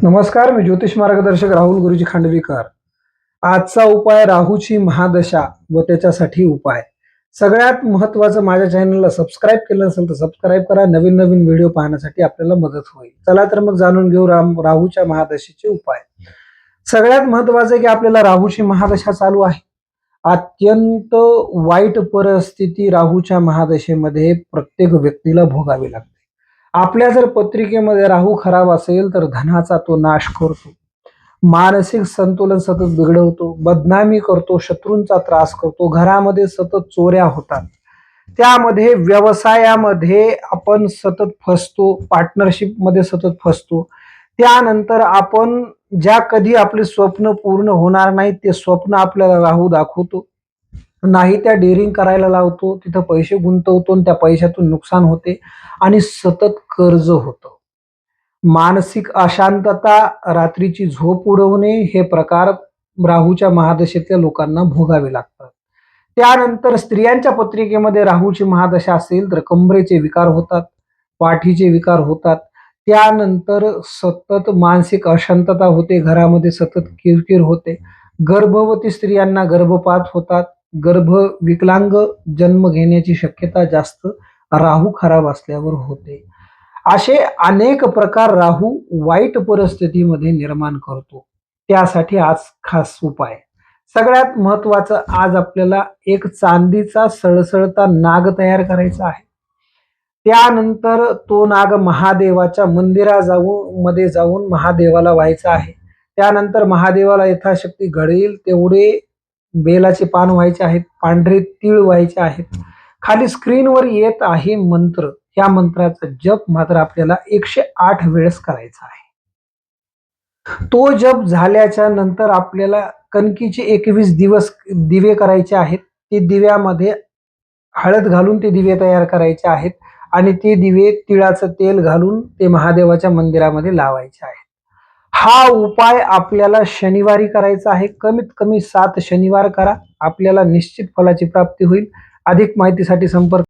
नमस्कार, मी ज्योतिष मार्गदर्शक राहुल गुरुजी खांडवीकर. आजचा उपाय राहूची महादशा व त्याच्यासाठी उपाय. सगळ्यात महत्त्वाचं, माझ्या चॅनलला सबस्क्राईब केलं नसेल तर सबस्क्राईब करा. नवीन नवीन व्हिडिओ पाहण्यासाठी आपल्याला मदत होईल. चला तर मग जाणून घेऊ राहूच्या महादशेचे उपाय. सगळ्यात महत्त्वाचं आहे की आपल्याला राहूची महादशा चालू आहे. अत्यंत वाईट परिस्थिती राहूच्या महादशेमध्ये प्रत्येक व्यक्तीला भोगावी लागते. आपल्या जर पत्रिकेमध्ये राहू खराब असेल तर धनाचा तो नाश करतो, मानसिक संतुलन सतत बिघडवतो, बदनामी करतो, शत्रूंचा त्रास करतो, घरामध्ये सतत चोऱ्या होतात, त्यामध्ये व्यवसायामध्ये आपण सतत फसतो, पार्टनरशिप मध्ये सतत फसतो. त्यानंतर आपण ज्या कधी आपले स्वप्न पूर्ण होणार नाही ते स्वप्न आपल्याला राहू दाखवतो, नाही त्या डेअरिंग करायला लावतो, तिथं पैसे गुंतवतो आणि त्या पैशातून नुकसान होते आणि सतत कर्ज होतं. मानसिक अशांतता, रात्रीची झोप उडवणे हे प्रकार राहूच्या महादशेतल्या लोकांना भोगावे लागतात. त्यानंतर स्त्रियांच्या पत्रिकेमध्ये राहूची महादशा असेल तर कमरेचे विकार होतात, पाठीचे विकार होतात. त्यानंतर सतत मानसिक अशांतता होते, घरामध्ये सतत किरकिर होते, गर्भवती स्त्रियांना गर्भपात होतात, गर्भ विकलांग जन्म घेण्याची शक्यता जास्त राहू खराब असल्यावर होते. असे अनेक प्रकार राहू वाईट परिस्थितीमध्ये निर्माण करतो. त्यासाठी आज खास उपाय. सगळ्यात महत्वाचं, आज आपल्याला एक चांदीचा सळसळता नाग तयार करायचा आहे. त्यानंतर तो नाग महादेवाच्या मध्ये जाऊन महादेवाला व्हायचा आहे. त्यानंतर महादेवाला यथाशक्ती घडेल तेवढे बेलाचे पान व्हायचे आहेत, पांढरे तीळ व्हायचे आहेत. खाली स्क्रीनवर येत आहे मंत्र, या मंत्राचा जप मात्र आपल्याला 108 वेळेस करायचा आहे. तो जप झाल्याच्या नंतर आपल्याला कणकीचे 21 दिवस दिवे करायचे आहेत. ते दिव्यामध्ये हळद घालून ते दिवे तयार करायचे आहेत आणि ते दिवे तिळाचं तेल घालून ते महादेवाच्या मंदिरामध्ये लावायचे आहेत. हा उपाय आपल्याला शनिवारी करायचा आहे. कमीत कमी 7 शनिवार करा, आपल्याला निश्चित फलाची प्राप्ती होईल. अधिक माहितीसाठी संपर्क